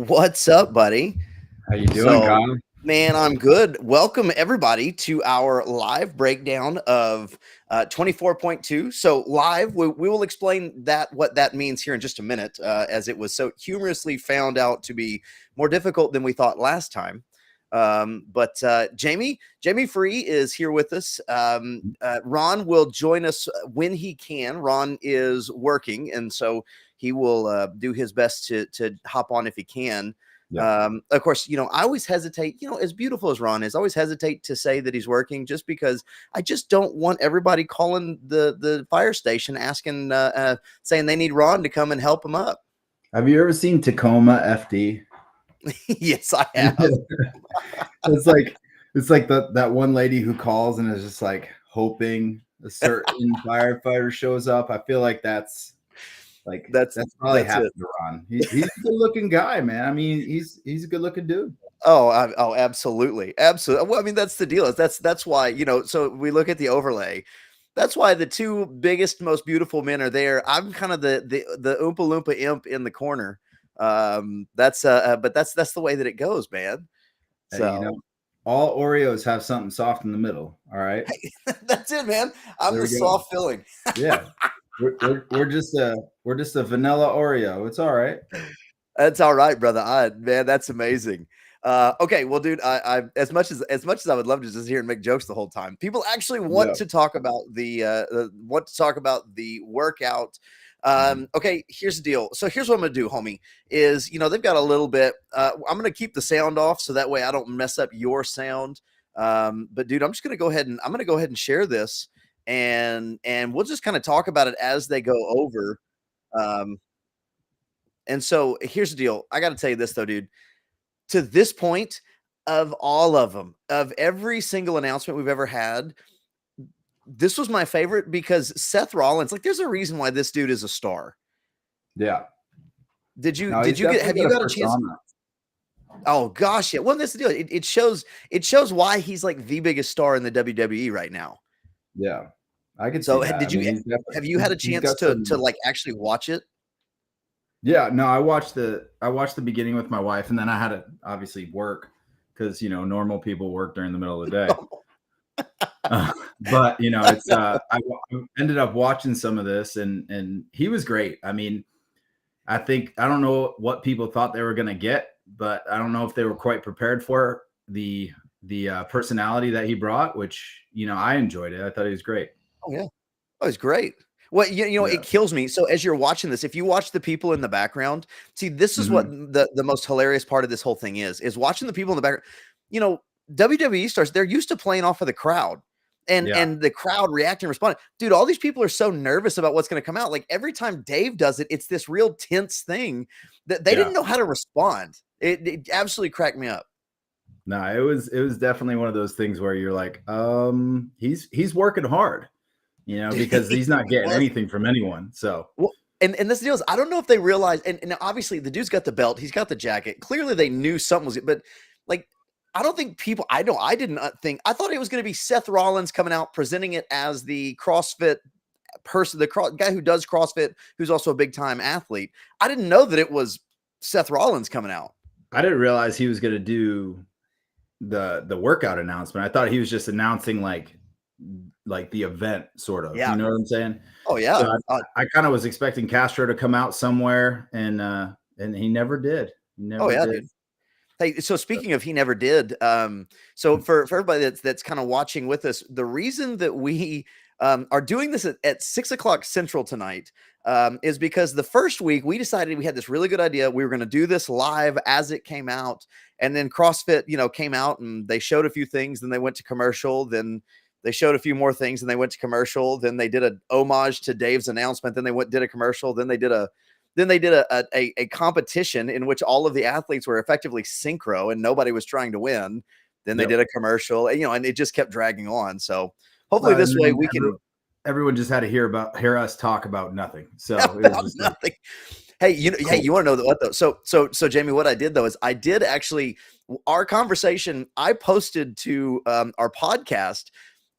What's up, buddy? How you doing, So, Kyle? man, I'm good. Welcome everybody to our live breakdown of 24.2. So live, we will explain what that means here in just a minute, as it was so humorously found out to be more difficult than we thought last time. But Jamie Free is here with us. Ron will join us when he can. Ron is working, and so he will do his best to hop on if he can. Yeah. Of course, I always hesitate, as beautiful as Ron is, I always hesitate to say that he's working just because I just don't want everybody calling the fire station asking, saying they need Ron to come and help him up. Have you ever seen Tacoma FD? Yes, I have. it's like that one lady who calls and is just like hoping a certain firefighter shows up. I feel like that's probably happened to Ron. He's a good looking guy, man. I mean, he's a good looking dude. Oh, absolutely. Absolutely. Well, I mean, that's the deal. That's why, so we look at the overlay. That's why the two biggest, most beautiful men are there. I'm kind of the Oompa Loompa imp in the corner. But that's the way that it goes, man. So, Hey, all Oreos have something soft in the middle. All right. That's it, man. I'm the soft filling. Yeah. We're just a vanilla Oreo. It's all right. That's all right, brother. Man, that's amazing. Okay, well, dude, I as much as I would love to just hear and make jokes the whole time, people actually want to talk about the workout. Okay, here's the deal. So here's what I'm gonna do, homie. Is they've got a little bit. I'm gonna keep the sound off so that way I don't mess up your sound. But dude, I'm gonna go ahead and share this, and we'll just kind of talk about it as they go over. And so here's the deal. I got to tell you this though, dude. To this point, of all of them, of every single announcement we've ever had, this was my favorite because Seth Rollins, like, there's a reason why this dude is a star. Yeah. Have you got a chance? Oh gosh, yeah. Well, that's the deal. It shows why he's like the biggest star in the WWE right now. Yeah, I could. So see that. have you had a chance to like actually watch it? Yeah, no, I watched the beginning with my wife, and then I had to obviously work because normal people work during the middle of the day. But it's I ended up watching some of this, and he was great. I mean, I don't know what people thought they were going to get, but I don't know if they were quite prepared for the personality that he brought, which I enjoyed it. I thought he was great. Oh yeah, oh, it's great. Well, it kills me. So as you're watching this, if you watch the people in the background, see, this is what the most hilarious part of this whole thing is watching the people in the background. WWE stars, they're used to playing off of the crowd and the crowd reacting and responding. Dude, all these people are so nervous about what's going to come out. Like every time Dave does it, it's this real tense thing that they didn't know how to respond. It absolutely cracked me up. No, it was definitely one of those things where you're like, he's working hard. Because he's not getting anything from anyone. So, well, and this deal is, I don't know if they realize, and obviously the dude's got the belt, he's got the jacket. Clearly they knew something was, but like, I don't think people, I thought it was going to be Seth Rollins coming out presenting it as the CrossFit person, the guy who does CrossFit, who's also a big time athlete. I didn't know that it was Seth Rollins coming out. I didn't realize he was going to do the workout announcement. I thought he was just announcing like the event, sort of. Yeah. You know what I'm saying? Oh yeah. So I kind of was expecting Castro to come out somewhere, and he never did. Dude. Hey, so speaking of, he never did. So for everybody that's kind of watching with us, the reason that we are doing this at 6:00 Central tonight is because the first week we decided we had this really good idea. We were going to do this live as it came out, and then CrossFit, came out and they showed a few things. Then they went to commercial. Then they showed a few more things and they went to commercial. Then they did a homage to Dave's announcement. Then they did a commercial. Then they did a competition in which all of the athletes were effectively synchro and nobody was trying to win. Then they did a commercial, and it just kept dragging on. So hopefully this way we can. Everyone just had to hear us talk about nothing. So nothing. Hey, you want to know what though? So Jamie, what I did though is I did actually our conversation. I posted to our podcast.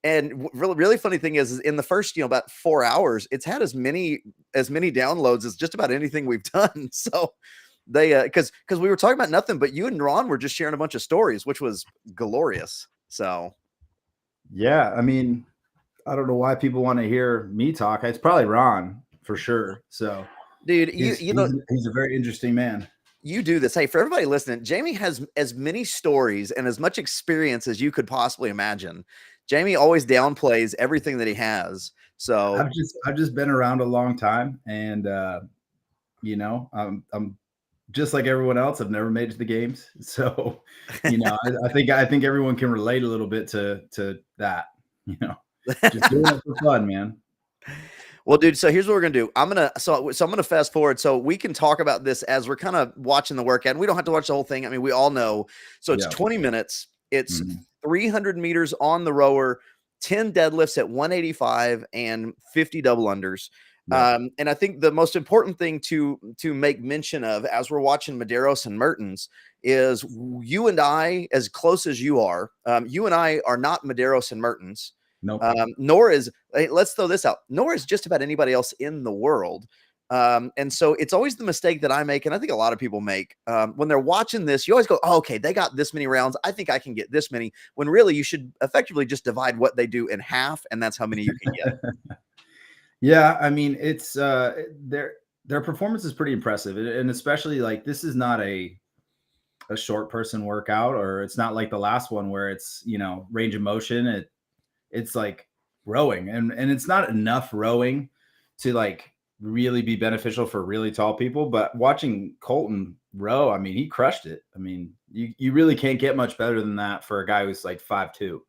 And really funny thing is in the first, about 4 hours, it's had as many downloads as just about anything we've done. So they because we were talking about nothing, but you and Ron were just sharing a bunch of stories, which was glorious. So Yeah, I mean, I don't know why people want to hear me talk. It's probably Ron for sure. So dude, he's you know, he's a very interesting man. you do this. Hey, for everybody listening, Jamie has as many stories and as much experience as you could possibly imagine. Jamie always downplays everything that he has. So I've just been around a long time, and I'm just like everyone else. I've never made it to the games, so I think everyone can relate a little bit to that. You know, just doing it for fun, man. well, dude, so here's what we're gonna do. I'm gonna fast forward so we can talk about this as we're kind of watching the workout. And we don't have to watch the whole thing. I mean, we all know. So it's Yeah. 20 minutes. It's Mhm. 300 meters on the rower, 10 deadlifts at 185, and 50 double unders. Yeah. And I think the most important thing to make mention of as we're watching Medeiros and Mertens is you and I, as close as you and I are not Medeiros and Mertens. Nope. Nor is let's throw this out. Nor is just about anybody else in the world. And so it's always the mistake that I make, and I think a lot of people make when they're watching this. You always go, oh, "Okay, they got this many rounds. I think I can get this many." When really you should effectively just divide what they do in half, and that's how many you can get. Yeah, I mean, it's their performance is pretty impressive, and especially like this is not a short person workout, or it's not like the last one where it's range of motion. It's like rowing, and it's not enough rowing to like really be beneficial for really tall people. But watching Colton row, I mean, he crushed it. I mean, you really can't get much better than that for a guy who's like 5'2".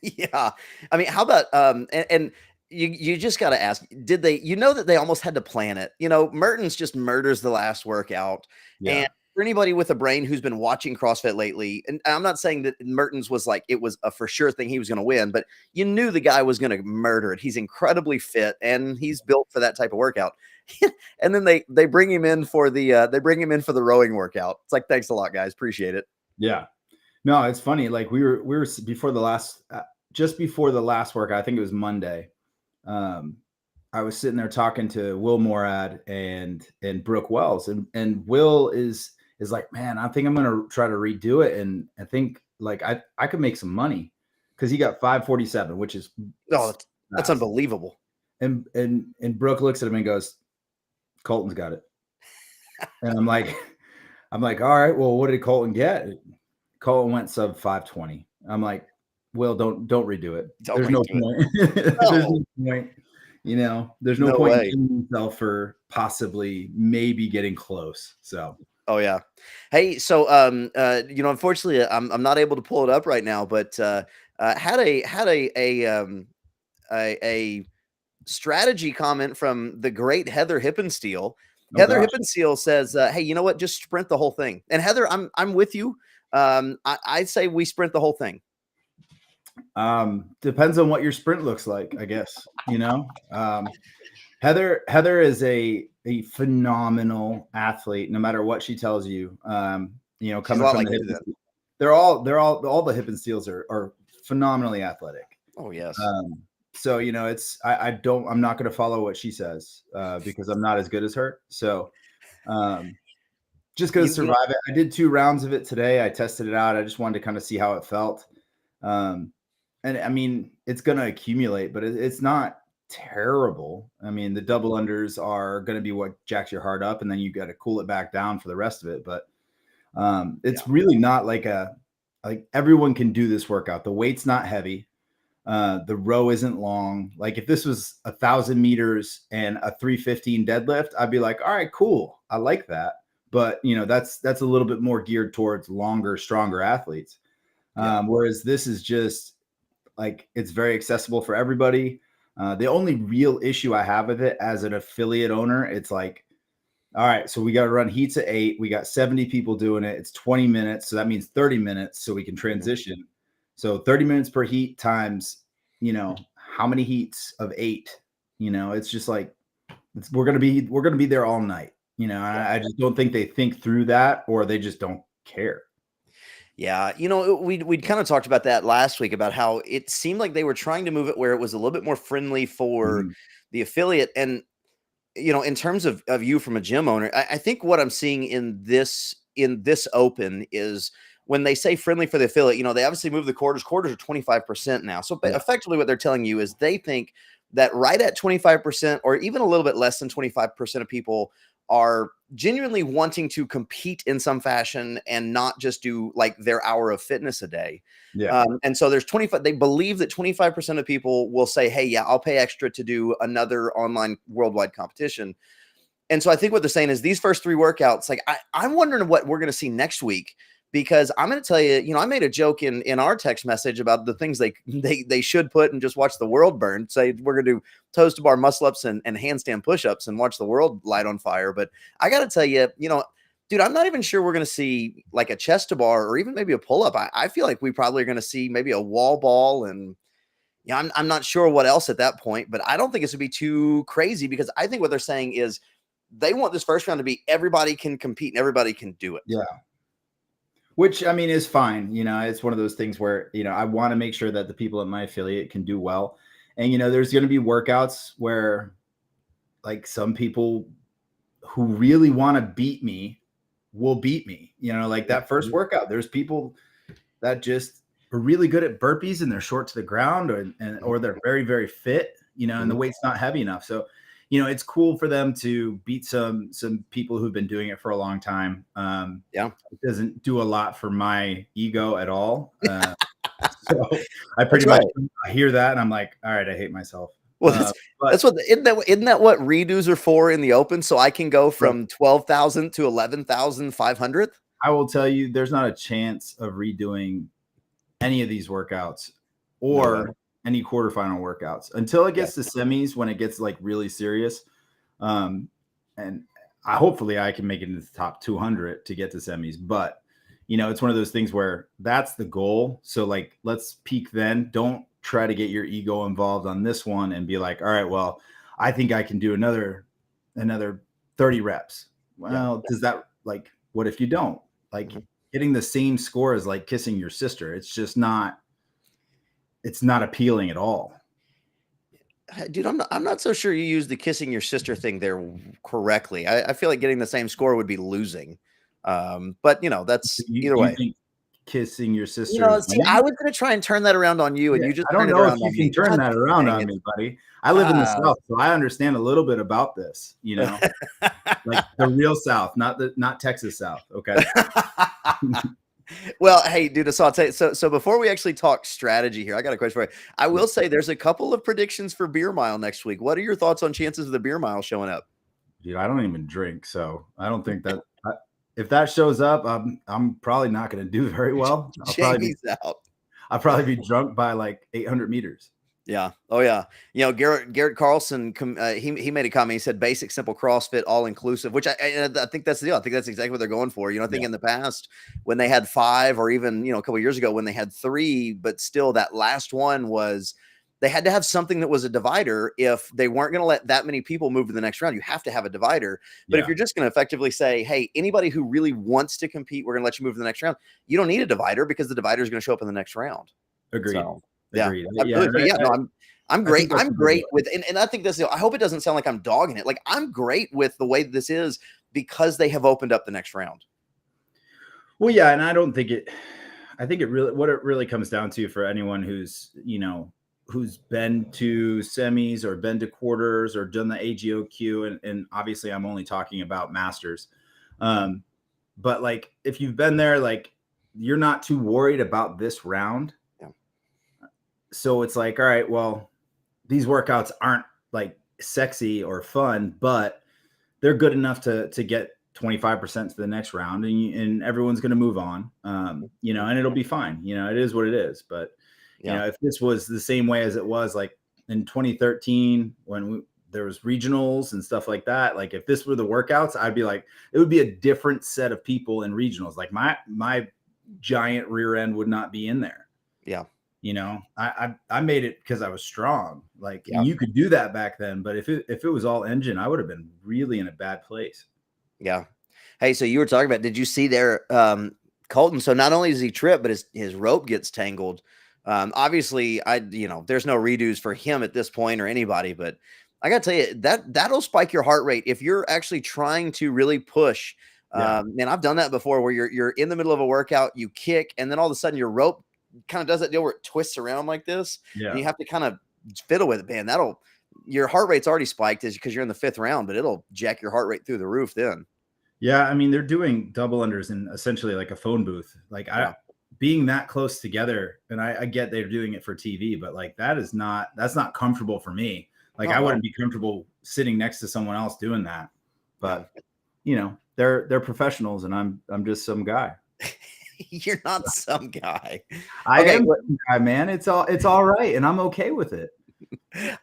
Yeah. I mean, how about and you just got to ask, did they that they almost had to plan it? Mertens just murders the last workout. And Yeah. for anybody with a brain who's been watching CrossFit lately, and I'm not saying that Mertens was like it was a for sure thing he was going to win, but you knew the guy was going to murder it. He's incredibly fit and he's built for that type of workout. And then they bring him in for the rowing workout. It's like, thanks a lot, guys. Appreciate it. Yeah. No, it's funny. Like we were before the last, just before the last workout. I think it was Monday. Um, I was sitting there talking to Will Morad and Brooke Wells, and Will is like, man, I think I'm gonna try to redo it, and I think like I could make some money because he got 547, which is Oh, that's unbelievable. And Brooke looks at him and goes, Colton's got it, and I'm like, all right, well, what did Colton get? Colton went sub 520. I'm like, Will, don't redo it. There's no point. There's no point. There's no point in killing yourself for possibly maybe getting close. So oh yeah. Hey, so unfortunately I'm not able to pull it up right now, but had a strategy comment from the great Heather Hippensteel. Heather Hippensteel says, hey, you know what? Just sprint the whole thing. And Heather, I'm with you. I say we sprint the whole thing. Depends on what your sprint looks like, I guess. Heather is a phenomenal athlete, no matter what she tells you. Coming from the they're all the Hippensteels are phenomenally athletic. Oh yes. So I'm not going to follow what she says because I'm not as good as her. So just going to survive it. I did 2 rounds of it today. I tested it out. I just wanted to kind of see how it felt. And I mean, it's going to accumulate, but it's not terrible. I mean, the double unders are going to be what jacks your heart up, and then you got to cool it back down for the rest of it. But it's really not like everyone can do this workout. The weight's not heavy. The row isn't long. Like if this was 1,000 meters and a 315 deadlift, I'd be like, all right, cool. I like that. But that's a little bit more geared towards longer, stronger athletes. Whereas this is just like, it's very accessible for everybody. The only real issue I have with it as an affiliate owner, it's like, all right, so we got to run heats at 8. We got 70 people doing it. It's 20 minutes. So that means 30 minutes so we can transition. So 30 minutes per heat times, how many heats of 8, it's just like, we're going to be there all night, I just don't think they think through that, or they just don't care. Yeah. We'd kind of talked about that last week about how it seemed like they were trying to move it where it was a little bit more friendly for the affiliate. And in terms of you from a gym owner, I think what I'm seeing in this open is when they say friendly for the affiliate, they obviously move the quarters. Quarters are 25% now. So Yeah. effectively what they're telling you is they think that right at 25% or even a little bit less than 25% of people are genuinely wanting to compete in some fashion and not just do like their hour of fitness a day. Yeah. And so there's 25, they believe that 25% of people will say, hey, yeah, I'll pay extra to do another online worldwide competition. And so I think what they're saying is these first 3 workouts, like I'm wondering what we're going to see next week, because I'm going to tell you, I made a joke in our text message about the things they should put and just watch the world burn. Say we're going to do toes to bar muscle ups and handstand push-ups and watch the world light on fire. But I got to tell you, dude, I'm not even sure we're going to see like a chest to bar or even maybe a pull-up. I feel like we probably are going to see maybe a wall ball, and I'm not sure what else at that point, but I don't think it's going to be too crazy, because I think what they're saying is they want this first round to be everybody can compete and everybody can do it. Yeah. Which, I mean, is fine. It's one of those things where, I want to make sure that the people in my affiliate can do well. And, there's going to be workouts where like some people who really want to beat me will beat me, like that first workout. There's people that just are really good at burpees and they're short to the ground, or they're very, very fit, and the weight's not heavy enough. So, it's cool for them to beat some people who've been doing it for a long time. It doesn't do a lot for my ego at all. So I pretty much hear that and I'm like, all right, I hate myself. Well, that's what isn't that what redos are for in the open? So I can go from 12,000 to 11,500. I will tell you, there's not a chance of redoing any of these workouts or any quarterfinal workouts until it gets to semis, when it gets like really serious. And hopefully I can make it into the top 200 to get to semis, but it's one of those things where that's the goal. So like, let's peak then. Don't try to get your ego involved on this one and be like, all right, well, I think I can do another 30 reps. Well, does that, like, what if you don't? Like, getting the same score as like kissing your sister. It's just not, it's not appealing at all. Dude, I'm not so sure you used the kissing your sister thing there correctly. I feel like getting the same score would be losing. But that's either way. Think kissing your sister. See, I was going to try and turn that around on you, and you just I don't know if you can turn that around on me, buddy. I live in the South, so I understand a little bit about this, like the real South, not Texas South. Okay. Well, hey, dude, so I'll tell you, so before we actually talk strategy here, I got a question for you. I will say there's a couple of predictions for Beer Mile next week. What are your thoughts on chances of the Beer Mile showing up? Dude, I don't even drink, so I don't think that if that shows up, I'm probably not going to do very well. I'll probably be drunk by like 800 meters. Yeah. Oh yeah. Garrett Carlson, he made a comment. He said basic, simple CrossFit, all inclusive, which I think that's the deal. I think that's exactly what they're going for. I think in the past when they had 5, or even, a couple of years ago when they had 3, but still that last one was, they had to have something that was a divider. If they weren't going to let that many people move to the next round, you have to have a divider. But if you're just going to effectively say, hey, anybody who really wants to compete, we're going to let you move to the next round, you don't need a divider, because the divider is going to show up in the next round. Agreed. So, Agreed. I'm great. I'm great with, and I think I hope it doesn't sound like I'm dogging it. Like, I'm great with the way this is, because they have opened up the next round. Well, yeah. And I think what it really comes down to for anyone who's, who's been to semis or been to quarters or done the AGOQ. And obviously I'm only talking about masters. But like, if you've been there, like, you're not too worried about this round. So it's like, all right, well, these workouts aren't like sexy or fun, but they're good enough to get 25% to the next round, and everyone's going to move on, and it'll be fine. It is what it is. But, if this was the same way as it was like in 2013, when there was regionals and stuff like that, like if this were the workouts, I'd be like, it would be a different set of people in regionals. Like my giant rear end would not be in there. Yeah. I made it because I was strong. Like, you could do that back then, but if it was all engine, I would have been really in a bad place. Yeah. Hey, so you were talking about, did you see there, Colton? So not only does he trip, but his rope gets tangled. Obviously there's no redos for him at this point or anybody, but I gotta tell you, that'll spike your heart rate if you're actually trying to really push. Yeah. And I've done that before where you're in the middle of a workout, you kick, and then all of a sudden your rope kind of does that deal where it twists around like this, and Yeah. you have to kind of fiddle with it. Man, that'll your heart rate's already spiked because you're in the 5th round, but it'll jack your heart rate through the roof then. Yeah, I mean, they're doing double unders in essentially like a phone booth. Like Yeah. being that close together, and I get they're doing it for TV, but like that's not comfortable for me. Like Oh I well. wouldn't be comfortable sitting next to someone else doing that. Yeah. But they're professionals, and I'm just some guy. You're not some guy. I Okay, am some guy, man. It's all right, and I'm okay with it.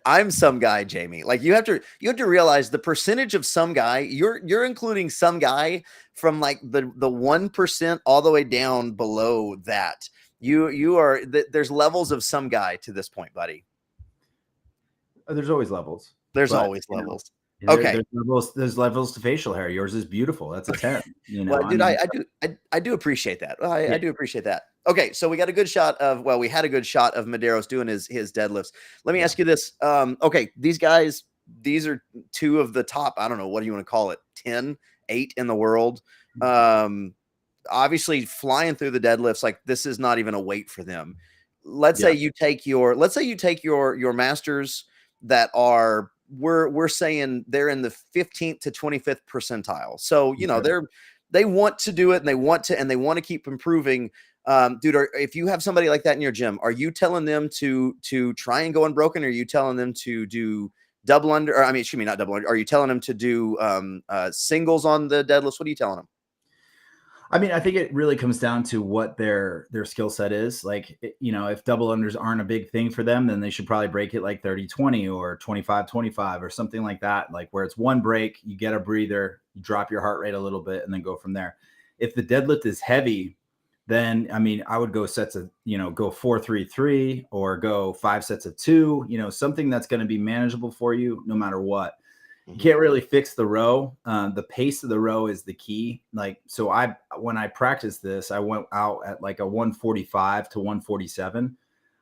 I'm some guy, Jamie. Like you have to realize the percentage of some guy. You're including some guy from like the 1% all the way down below that. You are there's levels of some guy to this point, buddy. There's always levels. There's But, always levels. There, Okay. there's levels to facial hair. Yours is beautiful. That's a 10. Well, I dude, mean, I do appreciate that. I yeah, do appreciate that. Okay, so we got a good shot of we had a good shot of Medeiros doing his deadlifts. Let me yeah, ask you this. Okay, these guys, these are two of the top, I don't know, what do you want to call it? 10, 8 in the world. Obviously flying through the deadlifts, like this is not even a weight for them. Let's say yeah, you take your masters that are we're saying they're in the 15th to 25th percentile. So, okay. they want to do it and they want to keep improving. Dude, if you have somebody like that in your gym, are you telling them to try and go unbroken? Or are you telling them to do double under, or I mean, excuse me, not double under. Are you telling them to do singles on the deadlifts? What are you telling them? I mean, I think it really comes down to what their skill set is. Like, if double unders aren't a big thing for them, then they should probably break it like 30-20 or 25-25 or something like that. Like where it's one break, you get a breather, you drop your heart rate a little bit, and then go from there. If the deadlift is heavy, then I mean, I would go sets of, go 4-3-3 or go 5 sets of 2, something that's going to be manageable for you no matter what. You can't really fix the row. The pace of the row is the key. Like, so when I practiced this, I went out at like a 145 to 147.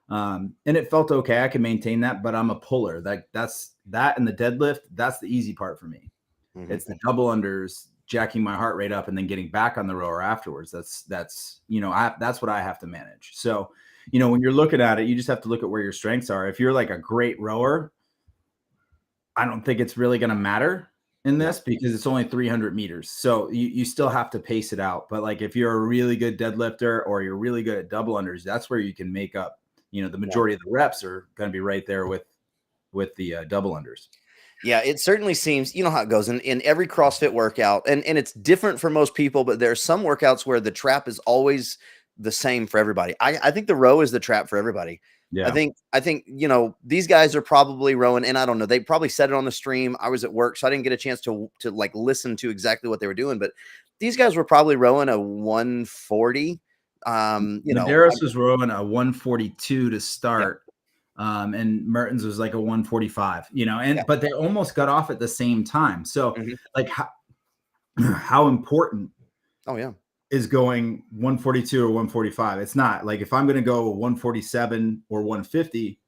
And it felt okay. I can maintain that, but I'm a puller. That's that and the deadlift. That's the easy part for me. It's the double unders, jacking my heart rate up and then getting back on the rower afterwards. That's what I have to manage. So, when you're looking at it, you just have to look at where your strengths are. If you're like a great rower, I don't think it's really going to matter in this because it's only 300 meters. So you still have to pace it out. But like if you're a really good deadlifter or you're really good at double unders, that's where you can make up, the majority of the reps are going to be right there with the double unders. Yeah, it certainly seems, you know how it goes in every CrossFit workout, and it's different for most people, but there are some workouts where the trap is always the same for everybody. I think the row is the trap for everybody. Yeah. I think, these guys are probably rowing, and I don't know, they probably said it on the stream. I was at work, so I didn't get a chance to like listen to exactly what they were doing, but these guys were probably rowing a 140. Medeiros was rowing a 142 to start. And Mertens was like a 145, but they almost got off at the same time. So like how important is going 142 or 145? It's not like if I'm going to go 147 or 150,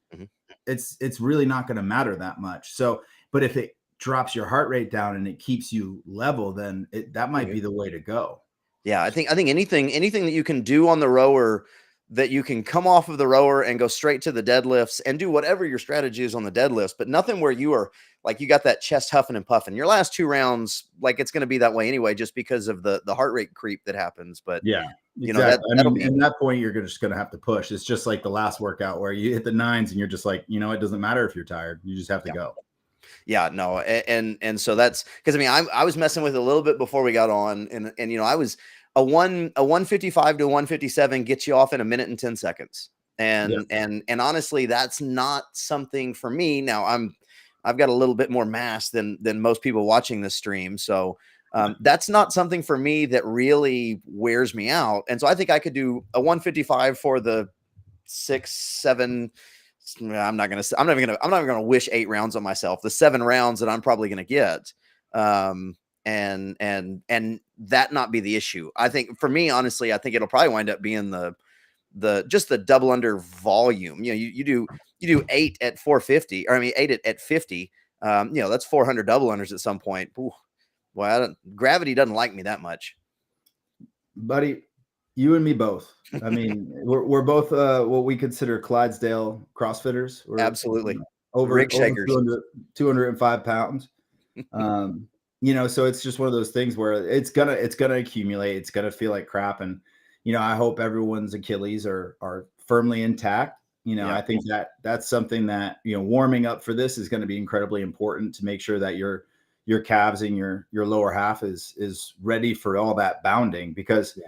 it's really not going to matter that much. So, but if it drops your heart rate down and it keeps you level, then that might be the way to go. Yeah, I think anything that you can do on the rower, that you can come off of the rower and go straight to the deadlifts and do whatever your strategy is on the deadlifts, but nothing where you are like, you got that chest huffing and puffing. Your last 2 rounds, like it's going to be that way anyway, just because of the heart rate creep that happens. But yeah, exactly. I mean, at that point, you're just going to have to push. It's just like the last workout where you hit the 9s and you're just like, it doesn't matter if you're tired. You just have to go. Yeah, no. And so that's because I mean, I was messing with it a little bit before we got on, and I was a 155 to 157 gets you off in a minute and 10 seconds. And honestly, that's not something for me. Now I've got a little bit more mass than most people watching this stream. So that's not something for me that really wears me out. And so I think I could do a 155 for the 6, 7. I'm not even gonna wish 8 rounds on myself. The 7 rounds that I'm probably gonna get. And that not be the issue. I think for me, honestly, I think it'll probably wind up being just the double under volume. You do 8 at 450, or I mean 8 at 50. That's 400 double unders at some point. Ooh, well, gravity doesn't like me that much. Buddy, you and me both. I mean, we're both what we consider Clydesdale CrossFitters. We're Absolutely. over Rig shakers. 205 pounds. So it's just one of those things where it's gonna accumulate. It's gonna feel like crap. And, I hope everyone's Achilles are firmly intact. I think that's something that, warming up for this is going to be incredibly important to make sure that your calves and your lower half is ready for all that bounding, because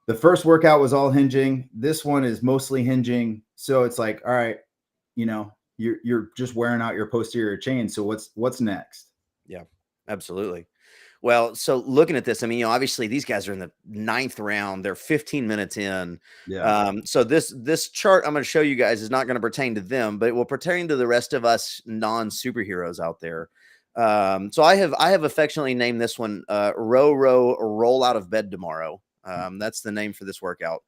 the first workout was all hinging. This one is mostly hinging. So it's like, all right, you're just wearing out your posterior chain. So what's next? Yeah, absolutely. Well, so looking at this, I mean, obviously these guys are in the 9th round. They're 15 minutes in. Yeah. So this chart I'm going to show you guys is not going to pertain to them, but it will pertain to the rest of us non-superheroes out there. So I have affectionately named this one roll out of bed tomorrow. That's the name for this workout.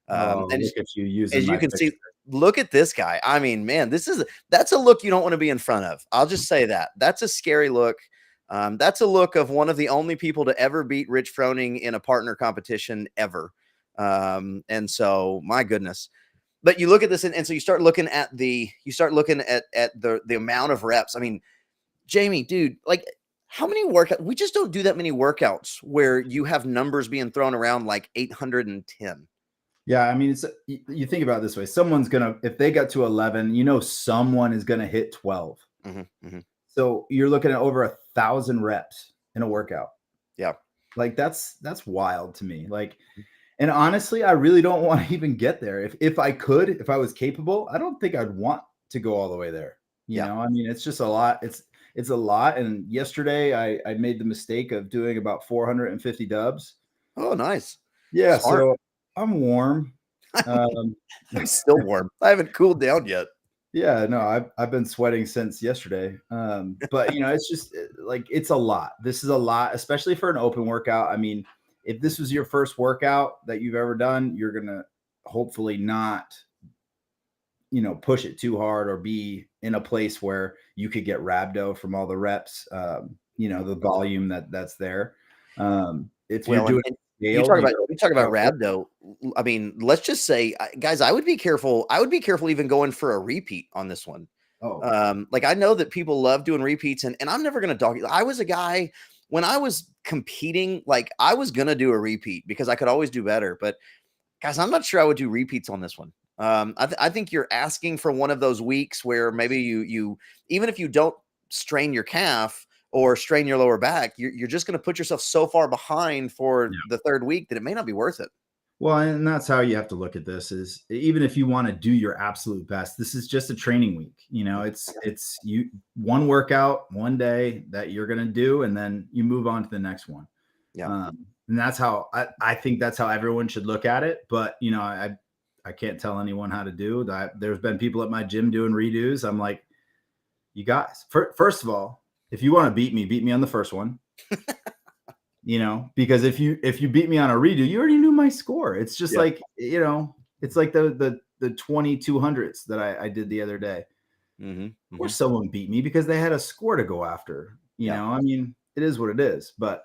And look at you using as you can see, look at this guy. I mean, man, that's a look you don't want to be in front of. I'll just say that. That's a scary look. That's a look of one of the only people to ever beat Rich Froning in a partner competition ever. And so, my goodness. But you look at this, and so you start looking at the amount of reps. I mean, Jamie, dude, like, how many workouts? We just don't do that many workouts where you have numbers being thrown around like 810. Yeah, I mean, you think about it this way. Someone's if they got to 11, someone is gonna hit 12. So you're looking at over 1,000 reps in a workout. Yeah. Like that's wild to me. Like, and honestly, I really don't want to even get there. If I was capable, I don't think I'd want to go all the way there. I mean, it's just a lot. It's a lot. And yesterday I made the mistake of doing about 450 dubs. Oh, nice. Yeah. Smart. So I'm warm. I'm still warm. I haven't cooled down yet. Yeah, no, I've been sweating since yesterday. But it's just like, it's a lot. This is a lot, especially for an open workout. I mean, if this was your first workout that you've ever done, you're gonna hopefully not, push it too hard or be in a place where you could get rhabdo from all the reps. The volume that's there. If you're doing you talk about rhabdo. I mean, let's just say, guys, I would be careful. I would be careful even going for a repeat on this one. Like, I know that people love doing repeats, and I'm never going to dog. I was a guy when I was competing, like, I was going to do a repeat because I could always do better. But guys, I'm not sure I would do repeats on this one. I think you're asking for one of those weeks where maybe you even if you don't strain your calf or strain your lower back, you're just going to put yourself so far behind for the 3rd week that it may not be worth it. Well, and that's how you have to look at this, is even if you want to do your absolute best, this is just a training week. It's you one workout one day that you're going to do, and then you move on to the next one. Yeah. And that's how I think that's how everyone should look at it. But, I can't tell anyone how to do that. There's been people at my gym doing redos. I'm like, you guys, first of all, if you want to beat me on the first one. Because if you beat me on a redo, you already knew my score. It's just like, it's like the 2200s that I did the other day. Or someone beat me because they had a score to go after. I mean, it is what it is. But,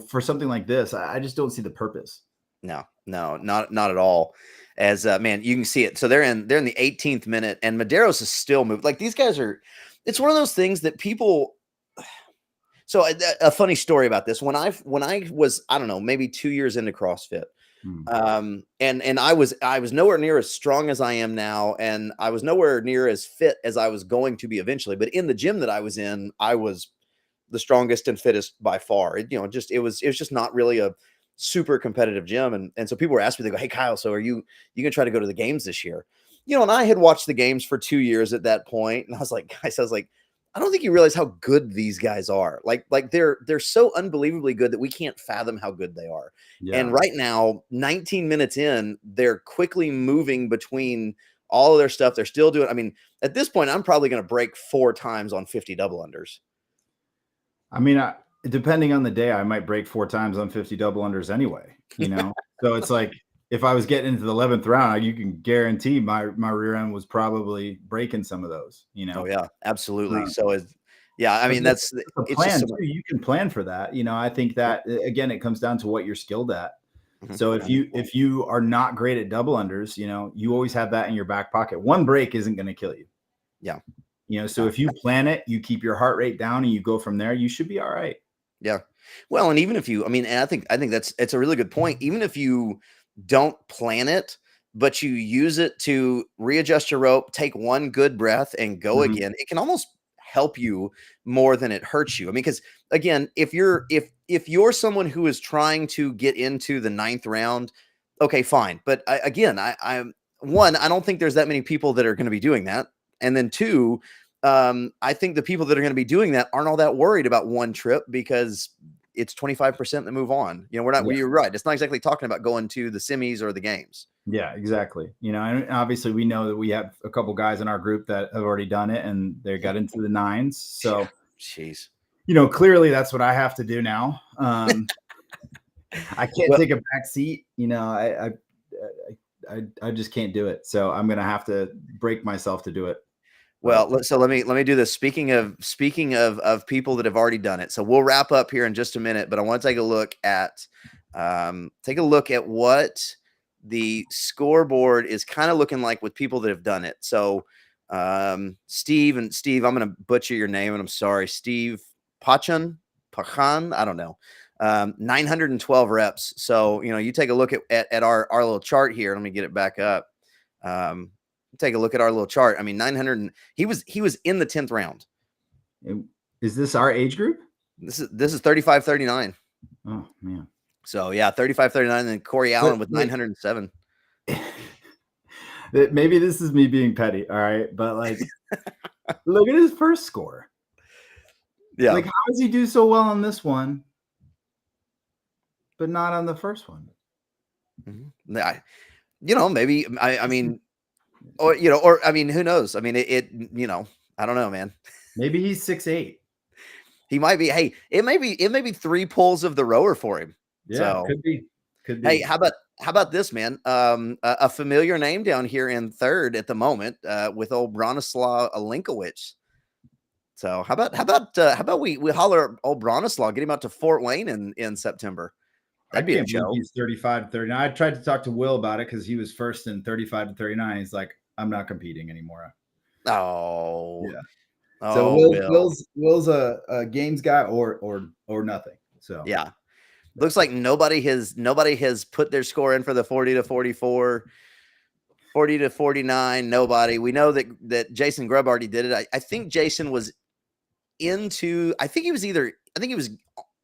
for something like this, I just don't see the purpose. No, not at all. As man, you can see it. So they're in the 18th minute, and Medeiros is still moving. Like, these guys are. It's one of those things that people. So a funny story about this: when I was, I don't know, maybe 2 years into CrossFit, and I was nowhere near as strong as I am now, and I was nowhere near as fit as I was going to be eventually. But in the gym that I was in, I was the strongest and fittest by far. It was just not really a super competitive gym. And so people were asking me, they go, "Hey, Kyle, so are you gonna try to go to the games this year?" And I had watched the games for 2 years at that point, and I was like, I don't think you realize how good these guys are. Like they're so unbelievably good that we can't fathom how good they are. Yeah. And right now, 19 minutes in, they're quickly moving between all of their stuff. They're still doing. I mean, at this point, I'm probably going to break 4 times on 50 double unders. I mean, depending on the day, I might break 4 times on 50 double unders anyway. So it's like, if I was getting into the 11th round, you can guarantee my rear end was probably breaking some of those. Oh yeah, absolutely. So Yeah, I But mean, that's the it's just plan so too. much. You can plan for that. I think that again, it comes down to what you're skilled at. Mhm. So if you are not great at double unders, you always have that in your back pocket. One break isn't going to kill you. Yeah. So Yeah. if you plan it, you keep your heart rate down and you go from there, you should be all right. Yeah. Well, and even if you, I mean, and I think it's a really good point. Even if you don't plan it, but you use it to readjust your rope, take one good breath and go Mhm. again, it can almost help you more than it hurts you. I mean, because again, if you're someone who is trying to get into the ninth round, okay, fine. But I'm one, I don't think there's that many people that are going to be doing that. And then two, I think the people that are going to be doing that aren't all that worried about one trip because it's 25% that move on. We're not, Yeah. you're right. It's not exactly talking about going to the semis or the games. Yeah, exactly. And obviously we know that we have a couple guys in our group that have already done it and they got into the nines. So, Jeez. clearly that's what I have to do now. I can't Well, take a back seat. I just can't do it. So I'm going to have to break myself to do it. But so let me do this. Speaking of people that have already done it. So we'll wrap up here in just a minute, but I want to take a look at what the scoreboard is kind of looking like with people that have done it. So Steve, I'm going to butcher your name and I'm sorry, Steve Pachan, I don't know. 912 reps. So, you take a look at our little chart here. Let me get it back up. Take a look at our little chart. I mean, 900. He was in the 10th round. is this our age group? This is 35, 39. Oh man. So yeah, 35, 39. And then Corey Allen with 907. Maybe this is me being petty. All right. But look at his first score. Yeah. How does he do so well on this one, but not on the first one? Maybe I mean, or I mean, who knows? I mean, I don't know, man. Maybe he's 6'8". He might be. Hey, it may be 3 pulls of the rower for him. Yeah, So could be. Hey, how about this, man? A familiar name down here in third at the moment, with old Bronislaw Alinkowicz. So how about we holler old Bronislaw, get him out to Fort Wayne in September. I That'd be a can't believe show. he's 35 to 39. I tried to talk to Will about it because he was first in 35 to 39. He's like, I'm not competing anymore. Oh, yeah. So Will. Will's a games guy or nothing. So Yeah, looks like nobody has put their score in for the 40 to 44, 40 to 49. Nobody. We know that Jason Grubb already did it. I think Jason was I think he was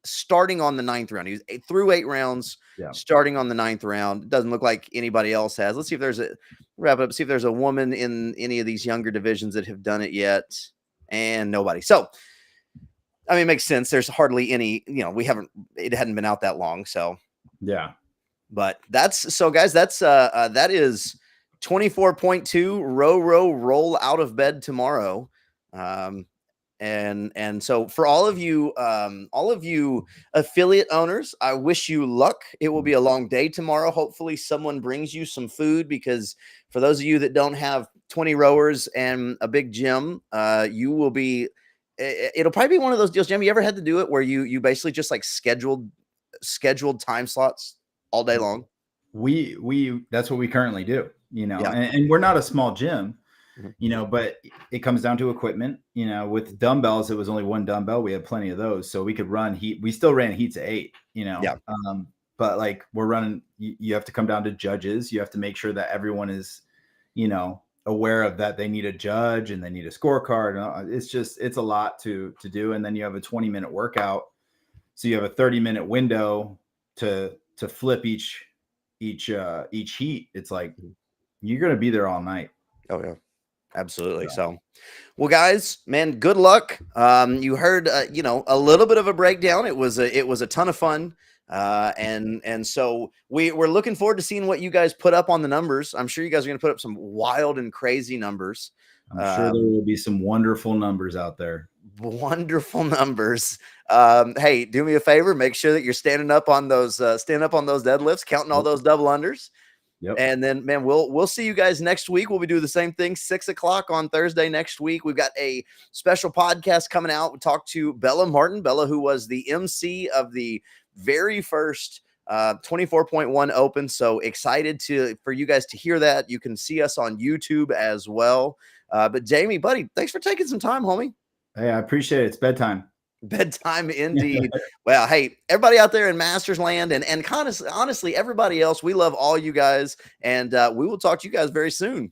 starting on the 9th round. He was through 8 rounds, starting on the 9th round. It doesn't look like anybody else has. Let's see if there's see if there's a woman in any of these younger divisions that have done it yet. And nobody. So, I mean, it makes sense. There's hardly any, it hadn't been out that long. So, yeah. But guys, that is 24.2 roll out of bed tomorrow. And so for all of you affiliate owners, I wish you luck. It will be a long day tomorrow. Hopefully someone brings you some food, because for those of you that don't have 20 rowers and a big gym, it'll probably be one of those deals. Jim, you ever had to do it where you basically just like scheduled time slots all day long? We that's what we currently do, Yeah. and we're not a small gym. Mhm. But it comes down to equipment. With dumbbells, it was only one dumbbell. We had plenty of those, so we could run heat. We still ran heats of 8. Yeah. But we're running. You have to come down to judges. You have to make sure that everyone is, aware of that. They need a judge and they need a scorecard. It's a lot to do. And then you have a 20-minute workout, so you have a 30-minute window to flip each heat. It's like you're gonna be there all night. Oh yeah. Absolutely. So, well, guys, man, good luck. You heard, a little bit of a breakdown. It was a ton of fun. And so we're looking forward to seeing what you guys put up on the numbers. I'm sure you guys are going to put up some wild and crazy numbers. I'm sure there will be some wonderful numbers out there. Wonderful numbers. Hey, do me a favor. Make sure that you're standing up on those deadlifts, counting all those double unders. Yep. And then, man, we'll see you guys next week. We'll be doing the same thing, 6 o'clock on Thursday next week. We've got a special podcast coming out. We talked to Bella Martin, Bella, who was the MC of the very first 24.1 Open. So excited for you guys to hear that. You can see us on YouTube as well. But Jamie, buddy, thanks for taking some time, homie. Hey, I appreciate it. It's bedtime. Bedtime indeed. Well, hey, everybody out there in Masters Land and honestly, everybody else, we love all you guys, and we will talk to you guys very soon.